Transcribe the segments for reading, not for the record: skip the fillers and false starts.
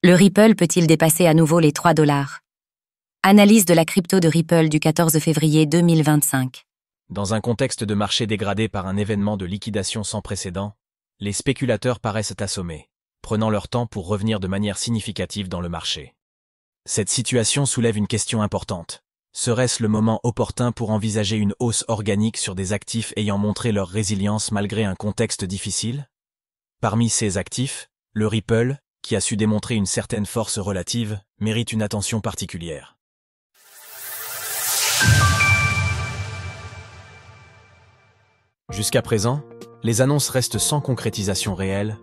Le Ripple peut-il dépasser à nouveau les 3 $? Analyse de la crypto de Ripple du 14 février 2025. Dans un contexte de marché dégradé par un événement de liquidation sans précédent, les spéculateurs paraissent assommés, prenant leur temps pour revenir de manière significative dans le marché. Cette situation soulève une question importante. Serait-ce le moment opportun pour envisager une hausse organique sur des actifs ayant montré leur résilience malgré un contexte difficile? Parmi ces actifs, le Ripple, qui a su démontrer une certaine force relative, mérite une attention particulière. Jusqu'à présent, les annonces restent sans concrétisation réelle.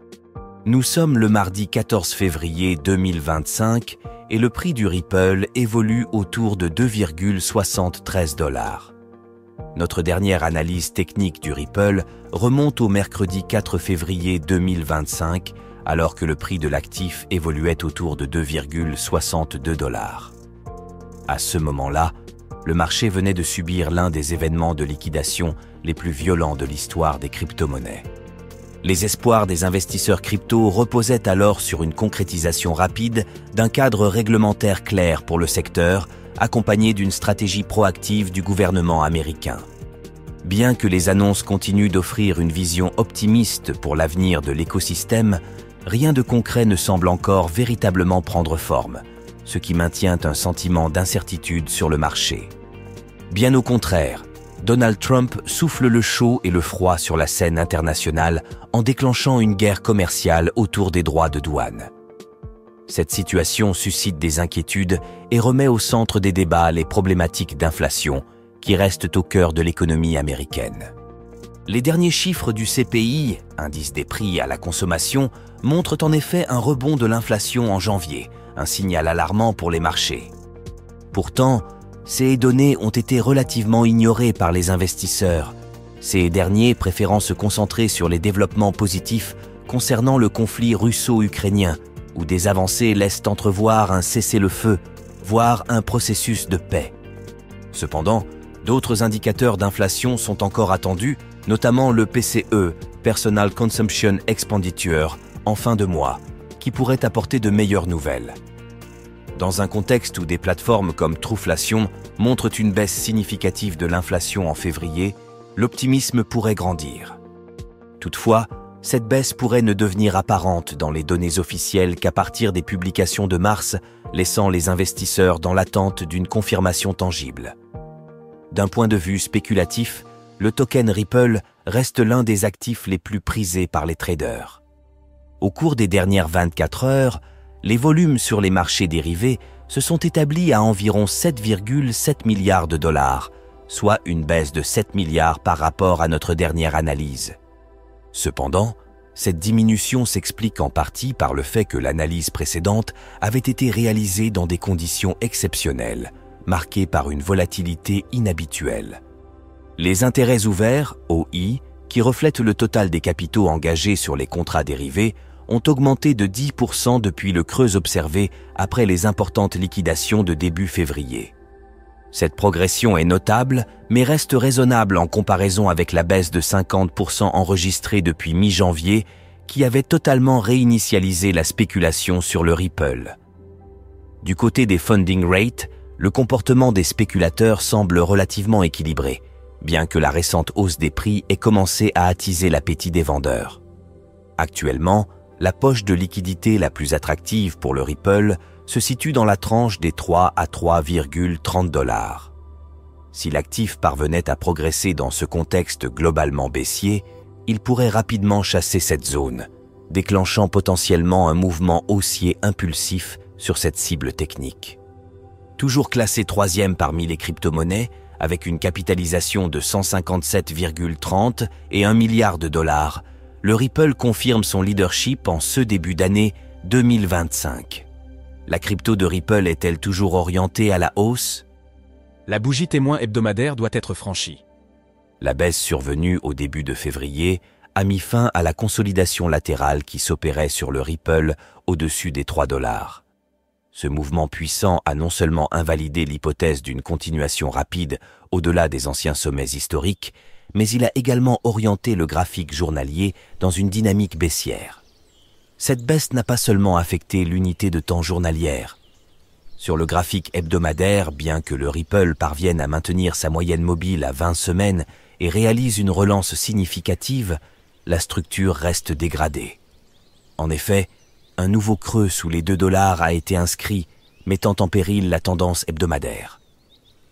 Nous sommes le mardi 14 février 2025 et le prix du Ripple évolue autour de 2,73 $. Notre dernière analyse technique du Ripple remonte au mercredi 4 février 2025 alors que le prix de l'actif évoluait autour de 2,62 $. À ce moment-là, le marché venait de subir l'un des événements de liquidation les plus violents de l'histoire des crypto-monnaies. Les espoirs des investisseurs crypto reposaient alors sur une concrétisation rapide d'un cadre réglementaire clair pour le secteur, accompagné d'une stratégie proactive du gouvernement américain. Bien que les annonces continuent d'offrir une vision optimiste pour l'avenir de l'écosystème, rien de concret ne semble encore véritablement prendre forme, ce qui maintient un sentiment d'incertitude sur le marché. Bien au contraire, Donald Trump souffle le chaud et le froid sur la scène internationale en déclenchant une guerre commerciale autour des droits de douane. Cette situation suscite des inquiétudes et remet au centre des débats les problématiques d'inflation qui restent au cœur de l'économie américaine. Les derniers chiffres du CPI, indice des prix à la consommation, montrent en effet un rebond de l'inflation en janvier, un signal alarmant pour les marchés. Pourtant, ces données ont été relativement ignorées par les investisseurs, ces derniers préférant se concentrer sur les développements positifs concernant le conflit russo-ukrainien, où des avancées laissent entrevoir un cessez-le-feu, voire un processus de paix. Cependant, d'autres indicateurs d'inflation sont encore attendus, notamment le PCE, Personal Consumption Expenditure, en fin de mois, qui pourrait apporter de meilleures nouvelles. Dans un contexte où des plateformes comme Truflation montrent une baisse significative de l'inflation en février, l'optimisme pourrait grandir. Toutefois, cette baisse pourrait ne devenir apparente dans les données officielles qu'à partir des publications de mars, laissant les investisseurs dans l'attente d'une confirmation tangible. D'un point de vue spéculatif, le token Ripple reste l'un des actifs les plus prisés par les traders. Au cours des dernières 24 heures, les volumes sur les marchés dérivés se sont établis à environ 7,7 milliards de dollars, soit une baisse de 7 milliards par rapport à notre dernière analyse. Cependant, cette diminution s'explique en partie par le fait que l'analyse précédente avait été réalisée dans des conditions exceptionnelles, marquées par une volatilité inhabituelle. Les intérêts ouverts, OI, qui reflètent le total des capitaux engagés sur les contrats dérivés, ont augmenté de 10% depuis le creux observé après les importantes liquidations de début février. Cette progression est notable, mais reste raisonnable en comparaison avec la baisse de 50% enregistrée depuis mi-janvier, qui avait totalement réinitialisé la spéculation sur le Ripple. Du côté des funding rates, le comportement des spéculateurs semble relativement équilibré, bien que la récente hausse des prix ait commencé à attiser l'appétit des vendeurs. Actuellement, la poche de liquidité la plus attractive pour le Ripple se situe dans la tranche des 3 à 3,30 $. Si l'actif parvenait à progresser dans ce contexte globalement baissier, il pourrait rapidement chasser cette zone, déclenchant potentiellement un mouvement haussier impulsif sur cette cible technique. Toujours classé 3e parmi les crypto-monnaies, avec une capitalisation de 157,30 et 1 milliard de dollars, le Ripple confirme son leadership en ce début d'année 2025. La crypto de Ripple est-elle toujours orientée à la hausse? La bougie témoin hebdomadaire doit être franchie. La baisse survenue au début de février a mis fin à la consolidation latérale qui s'opérait sur le Ripple au-dessus des 3 $. Ce mouvement puissant a non seulement invalidé l'hypothèse d'une continuation rapide au-delà des anciens sommets historiques, mais il a également orienté le graphique journalier dans une dynamique baissière. Cette baisse n'a pas seulement affecté l'unité de temps journalière. Sur le graphique hebdomadaire, bien que le Ripple parvienne à maintenir sa moyenne mobile à 20 semaines et réalise une relance significative, la structure reste dégradée. En effet, un nouveau creux sous les 2 $ a été inscrit, mettant en péril la tendance hebdomadaire.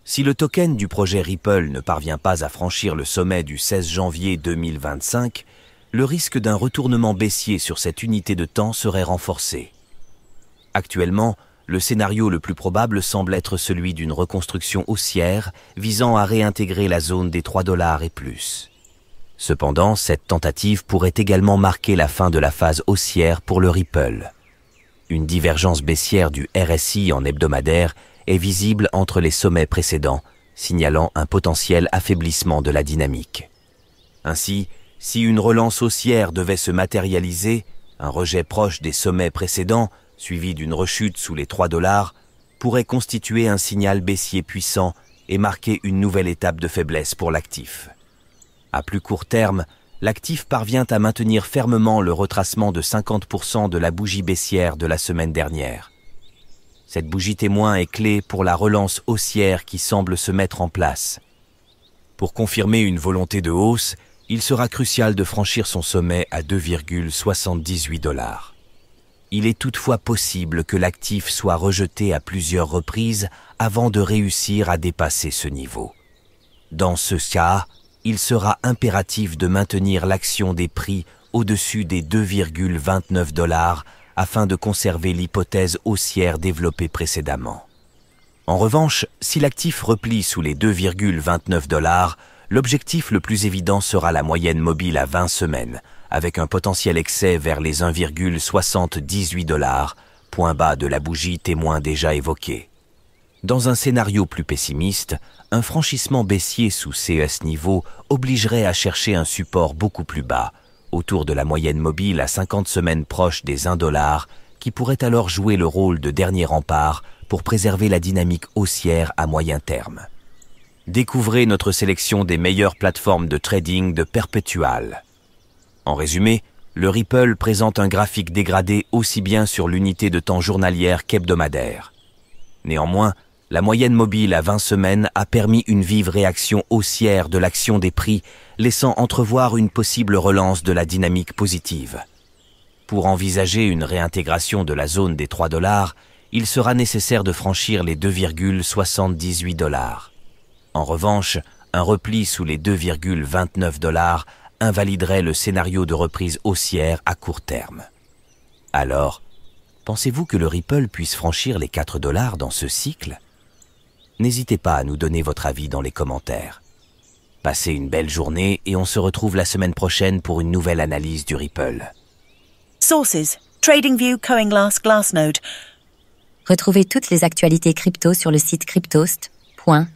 Si le token du projet Ripple ne parvient pas à franchir le sommet du 16 janvier 2025, le risque d'un retournement baissier sur cette unité de temps serait renforcé. Actuellement, le scénario le plus probable semble être celui d'une reconstruction haussière visant à réintégrer la zone des 3 $ et plus. Cependant, cette tentative pourrait également marquer la fin de la phase haussière pour le Ripple. Une divergence baissière du RSI en hebdomadaire est visible entre les sommets précédents, signalant un potentiel affaiblissement de la dynamique. Ainsi, si une relance haussière devait se matérialiser, un rejet proche des sommets précédents, suivi d'une rechute sous les 3 $, pourrait constituer un signal baissier puissant et marquer une nouvelle étape de faiblesse pour l'actif. À plus court terme, l'actif parvient à maintenir fermement le retracement de 50% de la bougie baissière de la semaine dernière. Cette bougie témoin est clé pour la relance haussière qui semble se mettre en place. Pour confirmer une volonté de hausse, il sera crucial de franchir son sommet à 2,78 $. Il est toutefois possible que l'actif soit rejeté à plusieurs reprises avant de réussir à dépasser ce niveau. Dans ce cas, il sera impératif de maintenir l'action des prix au-dessus des 2,29 $ afin de conserver l'hypothèse haussière développée précédemment. En revanche, si l'actif replie sous les 2,29 $, l'objectif le plus évident sera la moyenne mobile à 20 semaines, avec un potentiel excès vers les 1,78 $, point bas de la bougie témoin déjà évoqué. Dans un scénario plus pessimiste, un franchissement baissier sous ces niveaux obligerait à chercher un support beaucoup plus bas, autour de la moyenne mobile à 50 semaines proche des 1 $, qui pourrait alors jouer le rôle de dernier rempart pour préserver la dynamique haussière à moyen terme. Découvrez notre sélection des meilleures plateformes de trading de Perpetual. En résumé, le Ripple présente un graphique dégradé aussi bien sur l'unité de temps journalière qu'hebdomadaire. Néanmoins, la moyenne mobile à 20 semaines a permis une vive réaction haussière de l'action des prix, laissant entrevoir une possible relance de la dynamique positive. Pour envisager une réintégration de la zone des 3 $, il sera nécessaire de franchir les 2,78 $. En revanche, un repli sous les 2,29 $ invaliderait le scénario de reprise haussière à court terme. Alors, pensez-vous que le Ripple puisse franchir les 4 $ dans ce cycle? N'hésitez pas à nous donner votre avis dans les commentaires. Passez une belle journée et on se retrouve la semaine prochaine pour une nouvelle analyse du Ripple. Sources: TradingView, CoinGlass, Glassnode. Retrouvez toutes les actualités crypto sur le site cryptost.fr.